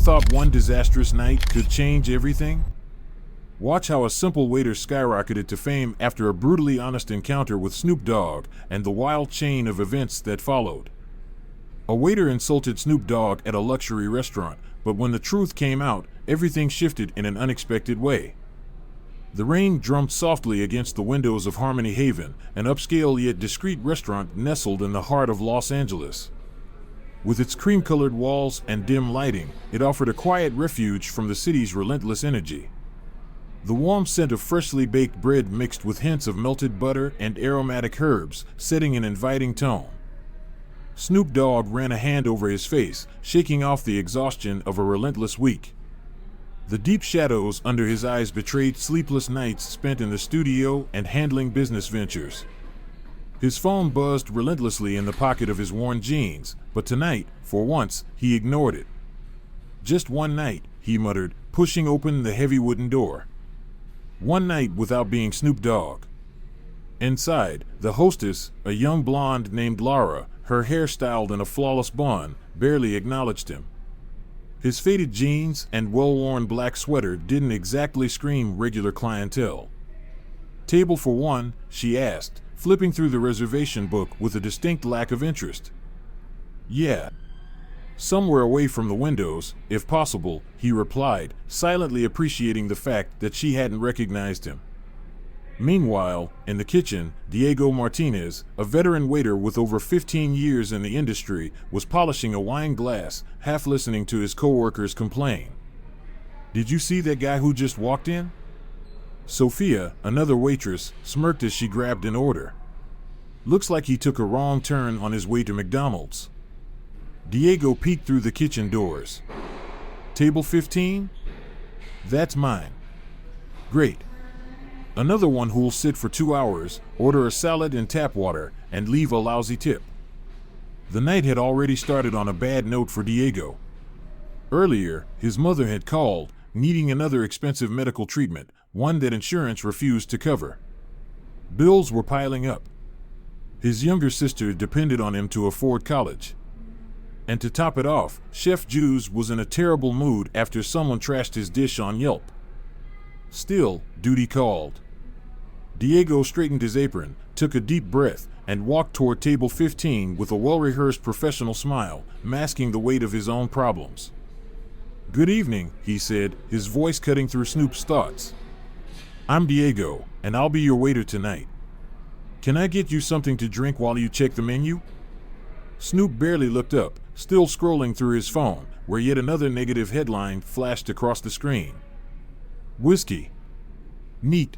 thought one disastrous night could change everything? Watch how a simple waiter skyrocketed to fame after a brutally honest encounter with Snoop Dogg and the wild chain of events that followed. A waiter insulted Snoop Dogg at a luxury restaurant, but when the truth came out, everything shifted in an unexpected way. The rain drummed softly against the windows of Harmony Haven, an upscale yet discreet restaurant nestled in the heart of Los Angeles. With its cream-colored walls and dim lighting, it offered a quiet refuge from the city's relentless energy. The warm scent of freshly baked bread mixed with hints of melted butter and aromatic herbs, setting an inviting tone. Snoop Dogg ran a hand over his face, shaking off the exhaustion of a relentless week. The deep shadows under his eyes betrayed sleepless nights spent in the studio and handling business ventures. His phone buzzed relentlessly in the pocket of his worn jeans, but tonight, for once, he ignored it. "Just one night," he muttered, pushing open the heavy wooden door. One night without being Snoop Dogg. Inside, the hostess, a young blonde named Lara, her hair styled in a flawless bun, barely acknowledged him. His faded jeans and well-worn black sweater didn't exactly scream regular clientele. "Table for one?" she asked, flipping through the reservation book with a distinct lack of interest. "Yeah. Somewhere away from the windows, if possible," he replied, silently appreciating the fact that she hadn't recognized him. Meanwhile, in the kitchen, Diego Martinez, a veteran waiter with over 15 years in the industry, was polishing a wine glass, half listening to his coworkers complain. "Did you see that guy who just walked in?" Sophia, another waitress, smirked as she grabbed an order. "Looks like he took a wrong turn on his way to McDonald's." Diego peeked through the kitchen doors. "Table 15? That's mine." "Great. Another one who'll sit for 2 hours, order a salad and tap water, and leave a lousy tip." The night had already started on a bad note for Diego. Earlier, his mother had called, needing another expensive medical treatment, one that insurance refused to cover. Bills were piling up. His younger sister depended on him to afford college. And to top it off, Chef Jules was in a terrible mood after someone trashed his dish on Yelp. Still, duty called. Diego straightened his apron, took a deep breath, and walked toward table 15 with a well-rehearsed professional smile, masking the weight of his own problems. "Good evening," he said, his voice cutting through Snoop's thoughts. "I'm Diego, and I'll be your waiter tonight. Can I get you something to drink while you check the menu?" Snoop barely looked up, still scrolling through his phone, where yet another negative headline flashed across the screen. "Whiskey. Neat.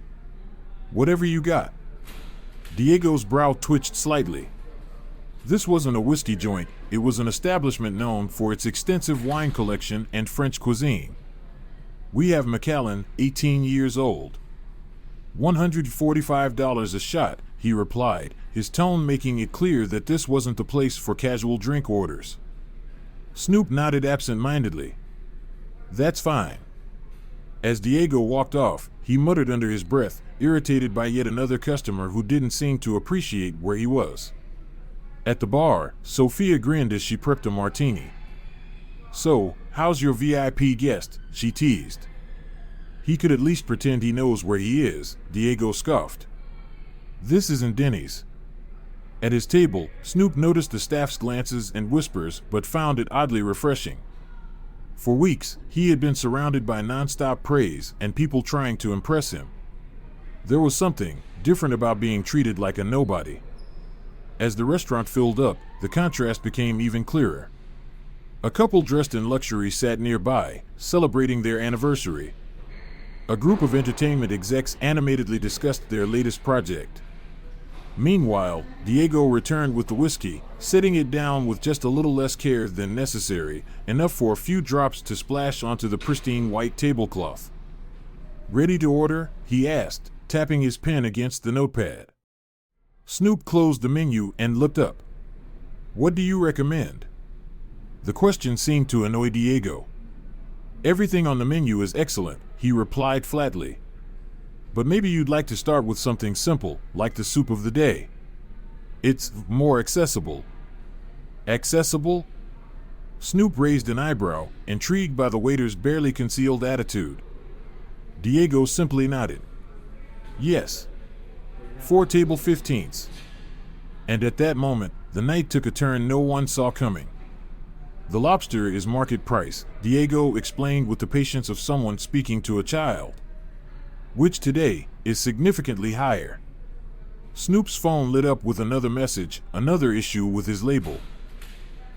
Whatever you got." Diego's brow twitched slightly. This wasn't a whiskey joint, it was an establishment known for its extensive wine collection and French cuisine. "We have Macallan, 18 years old. $145 a shot," he replied, his tone making it clear that this wasn't the place for casual drink orders. Snoop nodded absent-mindedly. "That's fine." As Diego walked off, he muttered under his breath, irritated by yet another customer who didn't seem to appreciate where he was. At the bar, Sophia grinned as she prepped a martini. "So, how's your VIP guest?" she teased. "He could at least pretend he knows where he is," Diego scoffed. "This isn't Denny's." At his table, Snoop noticed the staff's glances and whispers, but found it oddly refreshing. For weeks, he had been surrounded by nonstop praise and people trying to impress him. There was something different about being treated like a nobody. As the restaurant filled up, the contrast became even clearer. A couple dressed in luxury sat nearby, celebrating their anniversary. A group of entertainment execs animatedly discussed their latest project. Meanwhile, Diego returned with the whiskey, setting it down with just a little less care than necessary, enough for a few drops to splash onto the pristine white tablecloth. "Ready to order?" he asked, tapping his pen against the notepad. Snoop closed the menu and looked up. "What do you recommend?" The question seemed to annoy Diego. "Everything on the menu is excellent," he replied flatly. "But maybe you'd like to start with something simple, like the soup of the day. It's more accessible." "Accessible?" Snoop raised an eyebrow, intrigued by the waiter's barely concealed attitude. Diego simply nodded. Yes. 4 table 15s. And at that moment, the night took a turn no one saw coming. The lobster is market price, Diego explained with the patience of someone speaking to a child. Which today is significantly higher. Snoop's phone lit up with another message, another issue with his label.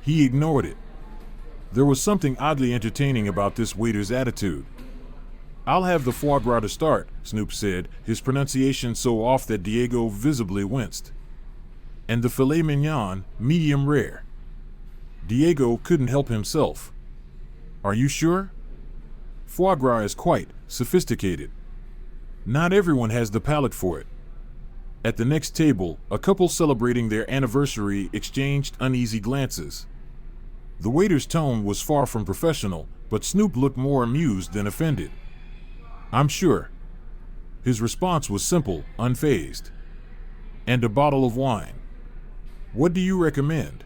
He ignored it. There was something oddly entertaining about this waiter's attitude. I'll have the foie gras to start, Snoop said, his pronunciation so off that Diego visibly winced. And the filet mignon, medium rare. Diego couldn't help himself. Are you sure? Foie gras is quite sophisticated. Not everyone has the palate for it. At the next table, a couple celebrating their anniversary exchanged uneasy glances. The waiter's tone was far from professional, but Snoop looked more amused than offended. I'm sure. His response was simple, unfazed. And a bottle of wine. What do you recommend?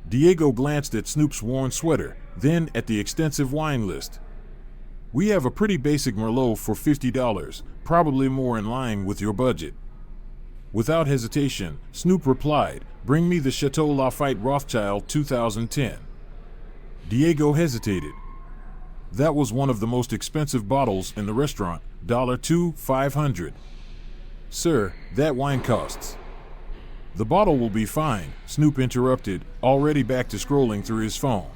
Diego glanced at Snoop's worn sweater, then at the extensive wine list. We have a pretty basic Merlot for $50, probably more in line with your budget. Without hesitation, Snoop replied, bring me the Chateau Lafite Rothschild 2010. Diego hesitated. That was one of the most expensive bottles in the restaurant, $2,500. Sir, that wine costs. The bottle will be fine, Snoop interrupted, already back to scrolling through his phone.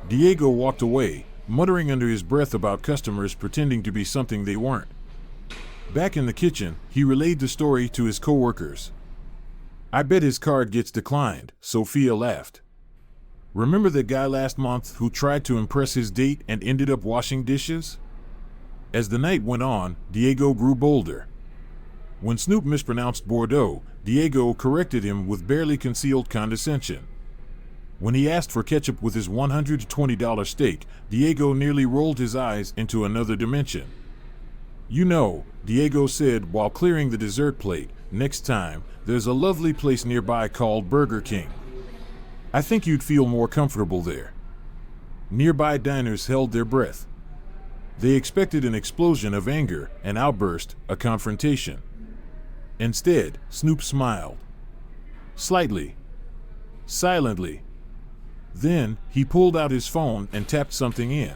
Diego walked away, muttering under his breath about customers pretending to be something they weren't. Back in the kitchen, he relayed the story to his coworkers. I bet his card gets declined, Sophia laughed. Remember that guy last month who tried to impress his date and ended up washing dishes? As the night went on, Diego grew bolder. When Snoop mispronounced Bordeaux, Diego corrected him with barely concealed condescension. When he asked for ketchup with his $120 steak, Diego nearly rolled his eyes into another dimension. You know, Diego said while clearing the dessert plate, next time, there's a lovely place nearby called Burger King. I think you'd feel more comfortable there. Nearby diners held their breath. They expected an explosion of anger, an outburst, a confrontation. Instead, Snoop smiled. Slightly. Silently. Then, he pulled out his phone and tapped something in.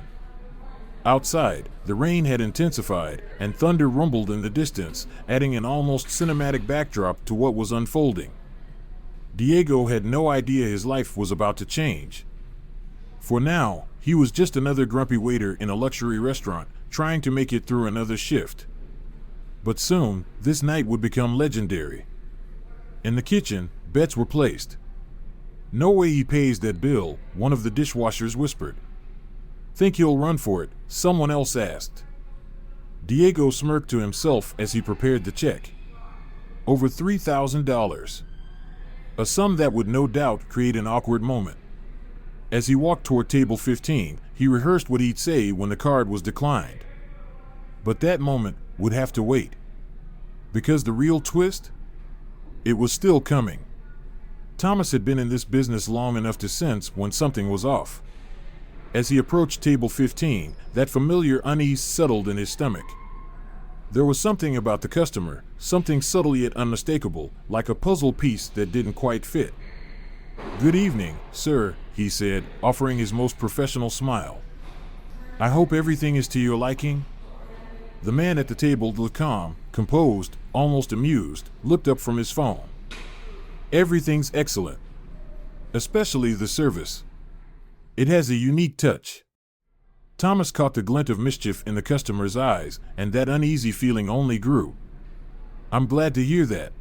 Outside, the rain had intensified, and thunder rumbled in the distance, adding an almost cinematic backdrop to what was unfolding. Diego had no idea his life was about to change. For now, he was just another grumpy waiter in a luxury restaurant, trying to make it through another shift. But soon, this night would become legendary. In the kitchen, bets were placed. No way he pays that bill, one of the dishwashers whispered. Think he'll run for it, someone else asked. Diego smirked to himself as he prepared the check. Over $3,000. A sum that would no doubt create an awkward moment. As he walked toward table 15, he rehearsed what he'd say when the card was declined. But that moment would have to wait. Because the real twist? It was still coming. Thomas had been in this business long enough to sense when something was off. As he approached table 15, that familiar unease settled in his stomach. There was something about the customer, something subtle yet unmistakable, like a puzzle piece that didn't quite fit. Good evening, sir, he said, offering his most professional smile. I hope everything is to your liking? The man at the table looked calm, composed, almost amused, looked up from his phone. Everything's excellent. Especially the service. It has a unique touch. Thomas caught the glint of mischief in the customer's eyes, and that uneasy feeling only grew. I'm glad to hear that.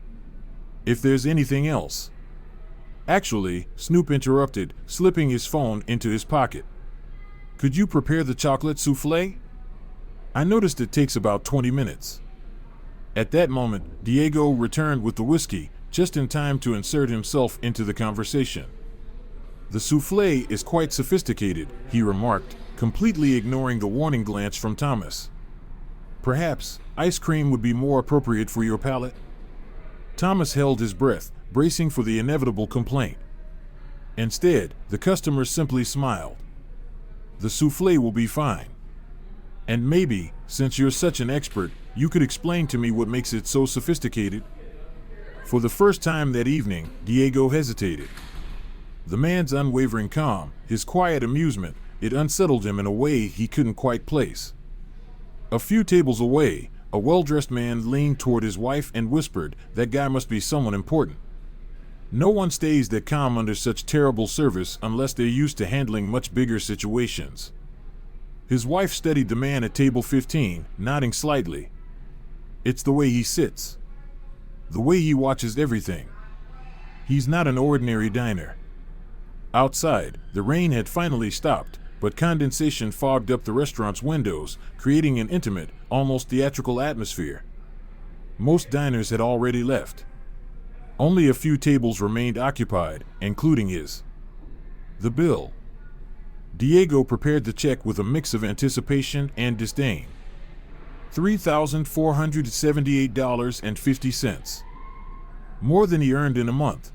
If there's anything else. Actually, Snoop interrupted, slipping his phone into his pocket. Could you prepare the chocolate souffle? I noticed it takes about 20 minutes. At that moment, Diego returned with the whiskey, just in time to insert himself into the conversation. The souffle is quite sophisticated, he remarked, completely ignoring the warning glance from Thomas. Perhaps ice cream would be more appropriate for your palate? Thomas held his breath, bracing for the inevitable complaint. Instead, the customer simply smiled. The souffle will be fine. And maybe, since you're such an expert, you could explain to me what makes it so sophisticated? For the first time that evening, Diego hesitated. The man's unwavering calm, his quiet amusement, it unsettled him in a way he couldn't quite place. A few tables away, a well-dressed man leaned toward his wife and whispered, "That guy must be someone important." No one stays that calm under such terrible service unless they're used to handling much bigger situations. His wife studied the man at table 15, nodding slightly. It's the way he sits. The way he watches everything. He's not an ordinary diner. Outside, the rain had finally stopped, but condensation fogged up the restaurant's windows, creating an intimate, almost theatrical atmosphere. Most diners had already left. Only a few tables remained occupied, including his. The bill. Diego prepared the check with a mix of anticipation and disdain. $3,478.50. More than he earned in a month.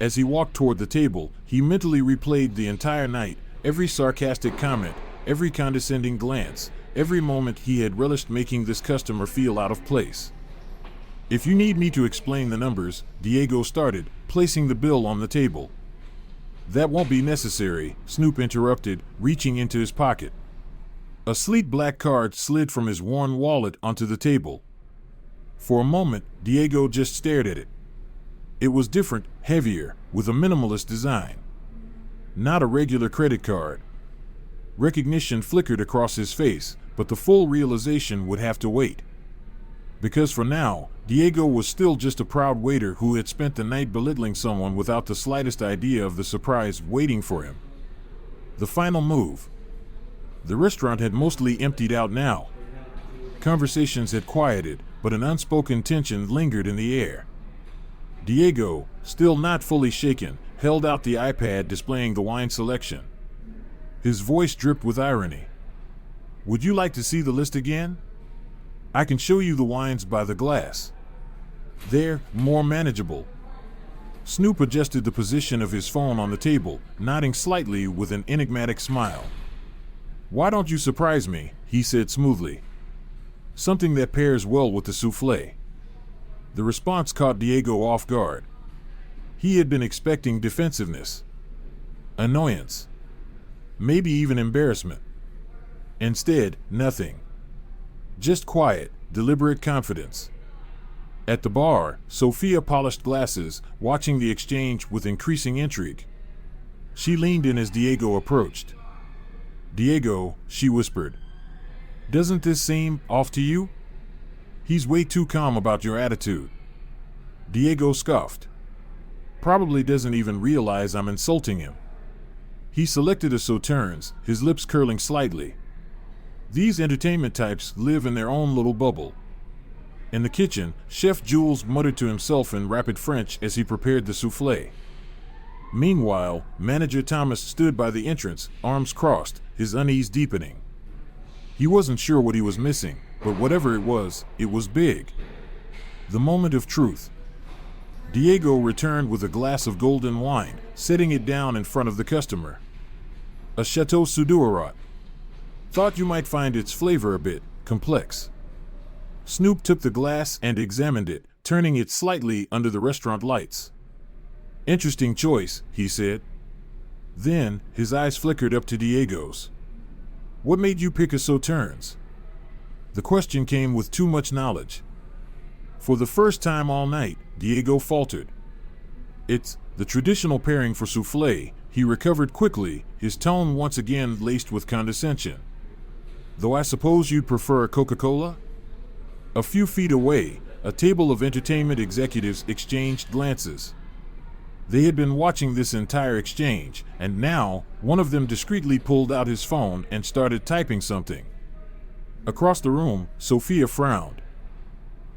As he walked toward the table, he mentally replayed the entire night, every sarcastic comment, every condescending glance, every moment he had relished making this customer feel out of place. "If you need me to explain the numbers," Diego started, placing the bill on the table. "That won't be necessary," Snoop interrupted, reaching into his pocket. A sleek black card slid from his worn wallet onto the table. For a moment, Diego just stared at it. It was different, heavier, with a minimalist design. Not a regular credit card. Recognition flickered across his face, but the full realization would have to wait. Because for now, Diego was still just a proud waiter who had spent the night belittling someone without the slightest idea of the surprise waiting for him. The final move. The restaurant had mostly emptied out now. Conversations had quieted, but an unspoken tension lingered in the air. Diego, still not fully shaken, held out the iPad displaying the wine selection. His voice dripped with irony. "Would you like to see the list again? I can show you the wines by the glass. They're more manageable." Snoop adjusted the position of his phone on the table, nodding slightly with an enigmatic smile. "Why don't you surprise me?" he said smoothly. "Something that pairs well with the souffle." The response caught Diego off guard. He had been expecting defensiveness, annoyance, maybe even embarrassment. Instead, nothing. Just quiet, deliberate confidence. At the bar, Sophia polished glasses, watching the exchange with increasing intrigue. She leaned in as Diego approached. "Diego," she whispered, "doesn't this seem off to you? He's way too calm about your attitude." Diego scoffed. "Probably doesn't even realize I'm insulting him." He selected a sauternes, his lips curling slightly. These entertainment types live in their own little bubble. In the kitchen, Chef Jules muttered to himself in rapid French as he prepared the souffle. Meanwhile, Manager Thomas stood by the entrance, arms crossed, his unease deepening. He wasn't sure what he was missing, but whatever it was big. The moment of truth. Diego returned with a glass of golden wine, setting it down in front of the customer. A Chateau Sudourat. "Thought you might find its flavor a bit complex." Snoop took the glass and examined it, turning it slightly under the restaurant lights. "Interesting choice," he said. Then, his eyes flickered up to Diego's. "What made you pick a sauternes?" The question came with too much knowledge. For the first time all night, Diego faltered. "It's the traditional pairing for souffle," he recovered quickly, his tone once again laced with condescension. "Though I suppose you'd prefer a Coca-Cola?" A few feet away, a table of entertainment executives exchanged glances. They had been watching this entire exchange, and now, one of them discreetly pulled out his phone and started typing something. Across the room, Sophia frowned.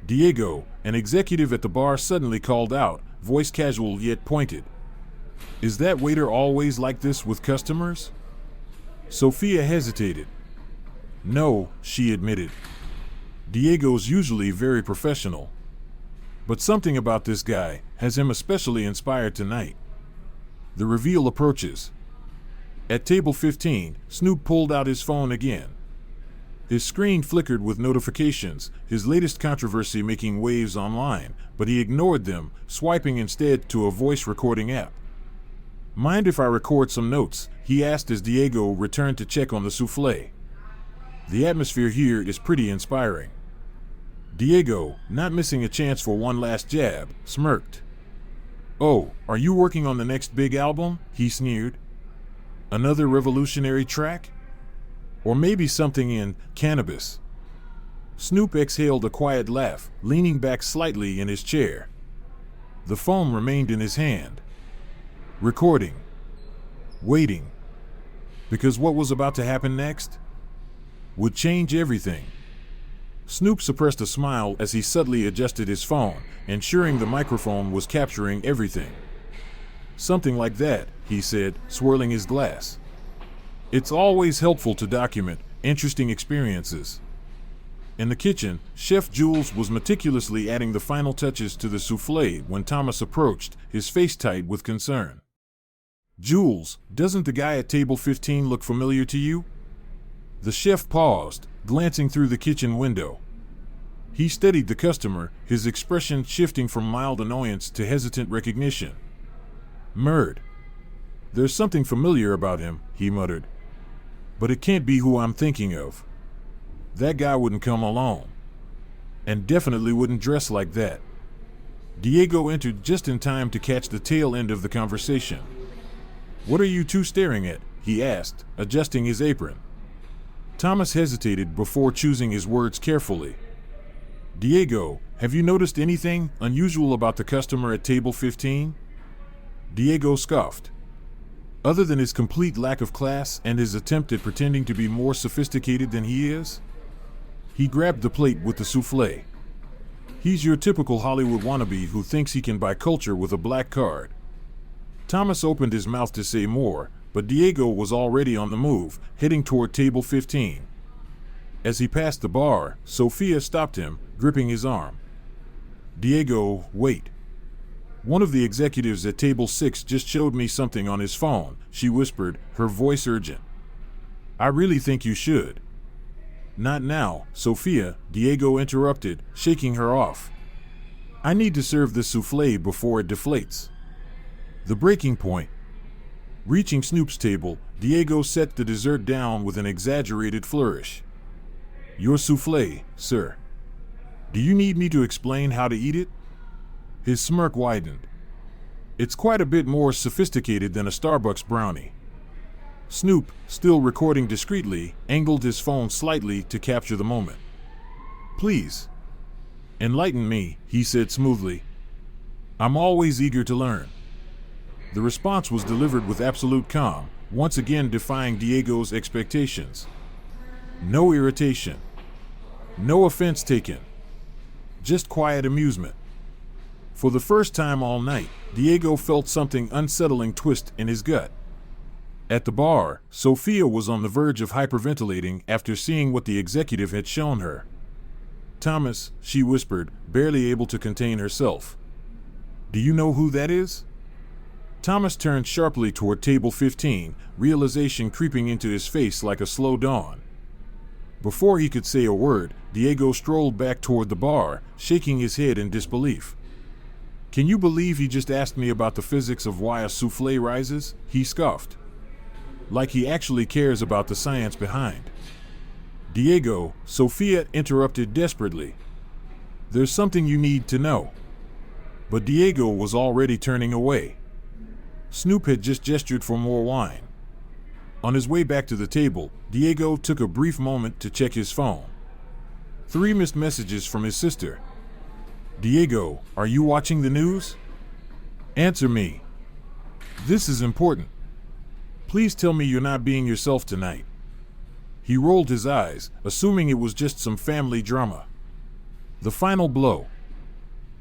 Diego, an executive at the bar, suddenly called out, voice casual yet pointed. "Is that waiter always like this with customers?" Sophia hesitated. "No," she admitted. "Diego's usually very professional. But something about this guy has him especially inspired tonight." The reveal approaches. At table 15, Snoop pulled out his phone again. His screen flickered with notifications, his latest controversy making waves online, but he ignored them, swiping instead to a voice recording app. "Mind if I record some notes?" he asked as Diego returned to check on the souffle. "The atmosphere here is pretty inspiring." Diego, not missing a chance for one last jab, smirked. "Oh, are you working on the next big album?" he sneered. "Another revolutionary track? Or maybe something in cannabis?" Snoop exhaled a quiet laugh, leaning back slightly in his chair. The phone remained in his hand. Recording. Waiting. Because what was about to happen next would change everything. Snoop suppressed a smile as he subtly adjusted his phone, ensuring the microphone was capturing everything. "Something like that," he said, swirling his glass. "It's always helpful to document interesting experiences." In the kitchen, Chef Jules was meticulously adding the final touches to the souffle when Thomas approached, his face tight with concern. "Jules, doesn't the guy at table 15 look familiar to you?" The chef paused, glancing through the kitchen window. He studied the customer, his expression shifting from mild annoyance to hesitant recognition. "Murd. There's something familiar about him," he muttered. "But it can't be who I'm thinking of. That guy wouldn't come alone. And definitely wouldn't dress like that." Diego entered just in time to catch the tail end of the conversation. "What are you two staring at?" he asked, adjusting his apron. Thomas hesitated before choosing his words carefully. "Diego, have you noticed anything unusual about the customer at table 15? Diego scoffed. "Other than his complete lack of class and his attempt at pretending to be more sophisticated than he is?" He grabbed the plate with the souffle. "He's your typical Hollywood wannabe who thinks he can buy culture with a black card." Thomas opened his mouth to say more, but Diego was already on the move, heading toward table 15. As he passed the bar, Sophia stopped him, gripping his arm. "Diego, wait. One of the executives at table 6 just showed me something on his phone," she whispered, her voice urgent. "I really think you should." "Not now, Sophia," Diego interrupted, shaking her off. "I need to serve this souffle before it deflates." The breaking point. Reaching Snoop's table, Diego set the dessert down with an exaggerated flourish. "Your souffle, sir. Do you need me to explain how to eat it?" His smirk widened. "It's quite a bit more sophisticated than a Starbucks brownie." Snoop, still recording discreetly, angled his phone slightly to capture the moment. "Please. Enlighten me," he said smoothly. "I'm always eager to learn." The response was delivered with absolute calm, once again defying Diego's expectations. No irritation. No offense taken. Just quiet amusement. For the first time all night, Diego felt something unsettling twist in his gut. At the bar, Sophia was on the verge of hyperventilating after seeing what the executive had shown her. "Thomas," she whispered, barely able to contain herself. "Do you know who that is?" Thomas turned sharply toward table 15, realization creeping into his face like a slow dawn. Before he could say a word, Diego strolled back toward the bar, shaking his head in disbelief. "Can you believe he just asked me about the physics of why a souffle rises?" he scoffed. "Like he actually cares about the science behind." "Diego," Sophia interrupted desperately. "There's something you need to know." But Diego was already turning away. Snoop had just gestured for more wine. On his way back to the table, Diego took a brief moment to check his phone. 3 missed messages from his sister. "Diego, are you watching the news? Answer me. This is important. Please tell me you're not being yourself tonight." He rolled his eyes, assuming it was just some family drama. The final blow.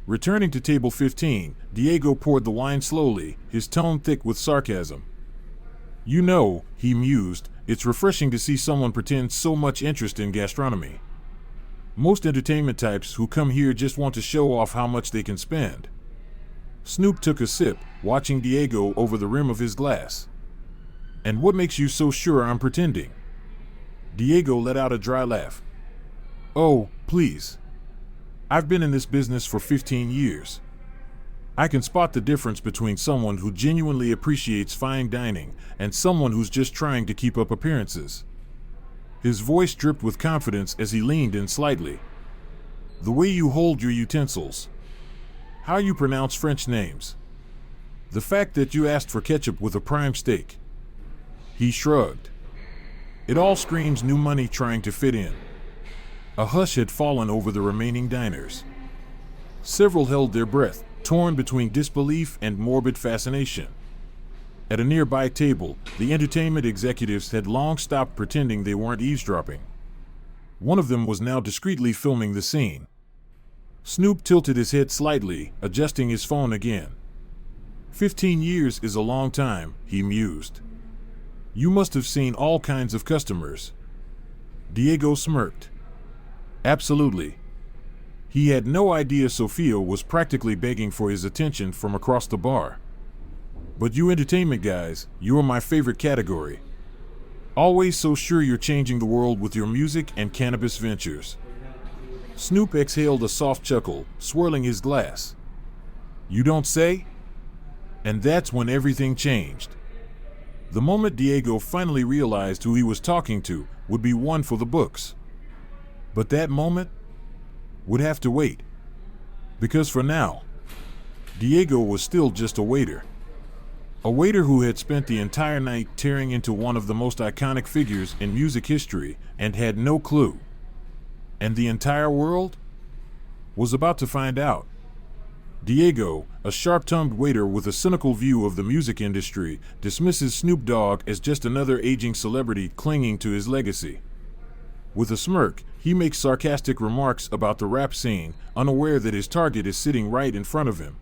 Returning to table 15, Diego poured the wine slowly, his tone thick with sarcasm. "You know," he mused, "it's refreshing to see someone pretend so much interest in gastronomy. Most entertainment types who come here just want to show off how much they can spend." Snoop took a sip, watching Diego over the rim of his glass. "And what makes you so sure I'm pretending?" Diego let out a dry laugh. "Oh, please. I've been in this business for 15 years. I can spot the difference between someone who genuinely appreciates fine dining and someone who's just trying to keep up appearances." His voice dripped with confidence as he leaned in slightly. "The way you hold your utensils. How you pronounce French names. The fact that you asked for ketchup with a prime steak." He shrugged. It all screams new money trying to fit in. A hush had fallen over the remaining diners. Several held their breath, torn between disbelief and morbid fascination. At a nearby table, the entertainment executives had long stopped pretending they weren't eavesdropping. One of them was now discreetly filming the scene. Snoop tilted his head slightly, adjusting his phone again. 15 years is a long time, he mused. "You must have seen all kinds of customers." Diego smirked. "Absolutely." He had no idea Sophia was practically begging for his attention from across the bar. "But you entertainment guys, you're my favorite category. Always so sure you're changing the world with your music and cannabis ventures." Snoop exhaled a soft chuckle, swirling his glass. "You don't say?" And that's when everything changed. The moment Diego finally realized who he was talking to would be one for the books. But that moment would have to wait. Because for now, Diego was still just a waiter. A waiter who had spent the entire night tearing into one of the most iconic figures in music history and had no clue. And the entire world was about to find out. Diego, a sharp-tongued waiter with a cynical view of the music industry, dismisses Snoop Dogg as just another aging celebrity clinging to his legacy. With a smirk, he makes sarcastic remarks about the rap scene, unaware that his target is sitting right in front of him.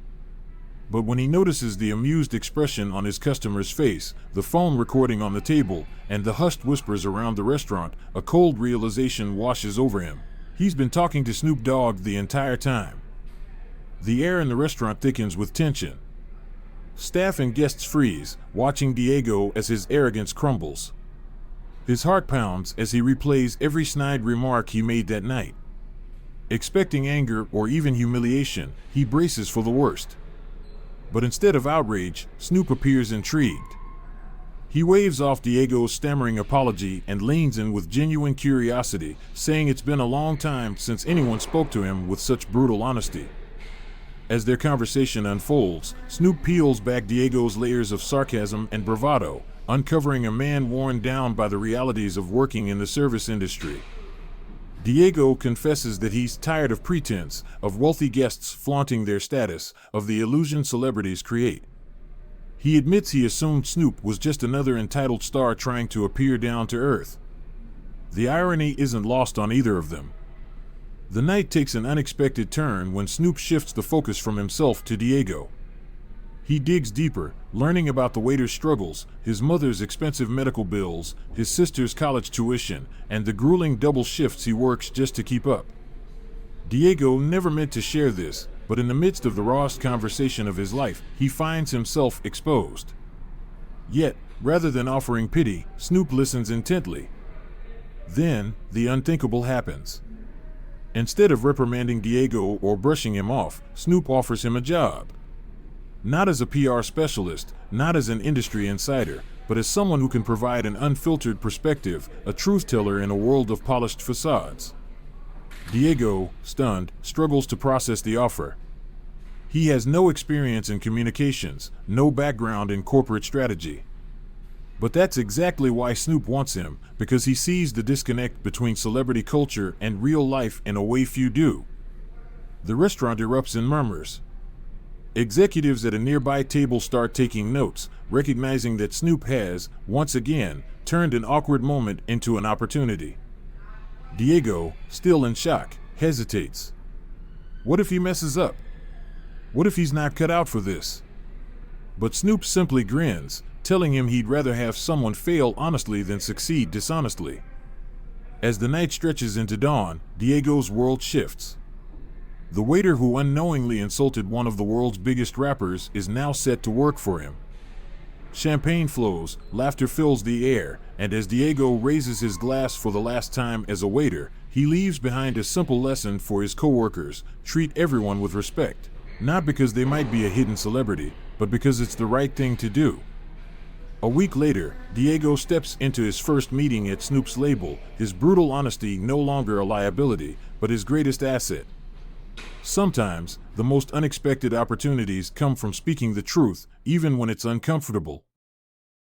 But when he notices the amused expression on his customer's face, the phone recording on the table, and the hushed whispers around the restaurant, a cold realization washes over him. He's been talking to Snoop Dogg the entire time. The air in the restaurant thickens with tension. Staff and guests freeze, watching Diego as his arrogance crumbles. His heart pounds as he replays every snide remark he made that night. Expecting anger or even humiliation, he braces for the worst. But instead of outrage, Snoop appears intrigued. He waves off Diego's stammering apology and leans in with genuine curiosity, saying it's been a long time since anyone spoke to him with such brutal honesty. As their conversation unfolds, Snoop peels back Diego's layers of sarcasm and bravado, uncovering a man worn down by the realities of working in the service industry. Diego confesses that he's tired of pretense, of wealthy guests flaunting their status, of the illusion celebrities create. He admits he assumed Snoop was just another entitled star trying to appear down to earth. The irony isn't lost on either of them. The night takes an unexpected turn when Snoop shifts the focus from himself to Diego. He digs deeper, learning about the waiter's struggles, his mother's expensive medical bills, his sister's college tuition, and the grueling double shifts he works just to keep up. Diego never meant to share this, but in the midst of the rawest conversation of his life, he finds himself exposed. Yet, rather than offering pity, Snoop listens intently. Then, the unthinkable happens. Instead of reprimanding Diego or brushing him off, Snoop offers him a job. Not as a PR specialist, not as an industry insider, but as someone who can provide an unfiltered perspective, a truth teller in a world of polished facades. Diego, stunned, struggles to process the offer. He has no experience in communications, no background in corporate strategy. But that's exactly why Snoop wants him, because he sees the disconnect between celebrity culture and real life in a way few do. The restaurant erupts in murmurs. Executives at a nearby table start taking notes, recognizing that Snoop has, once again, turned an awkward moment into an opportunity. Diego, still in shock, hesitates. What if he messes up? What if he's not cut out for this? But Snoop simply grins, telling him he'd rather have someone fail honestly than succeed dishonestly. As the night stretches into dawn, Diego's world shifts. The waiter who unknowingly insulted one of the world's biggest rappers is now set to work for him. Champagne flows, laughter fills the air, and as Diego raises his glass for the last time as a waiter, he leaves behind a simple lesson for his coworkers: treat everyone with respect. Not because they might be a hidden celebrity, but because it's the right thing to do. A week later, Diego steps into his first meeting at Snoop's label, his brutal honesty no longer a liability, but his greatest asset. Sometimes, the most unexpected opportunities come from speaking the truth, even when it's uncomfortable.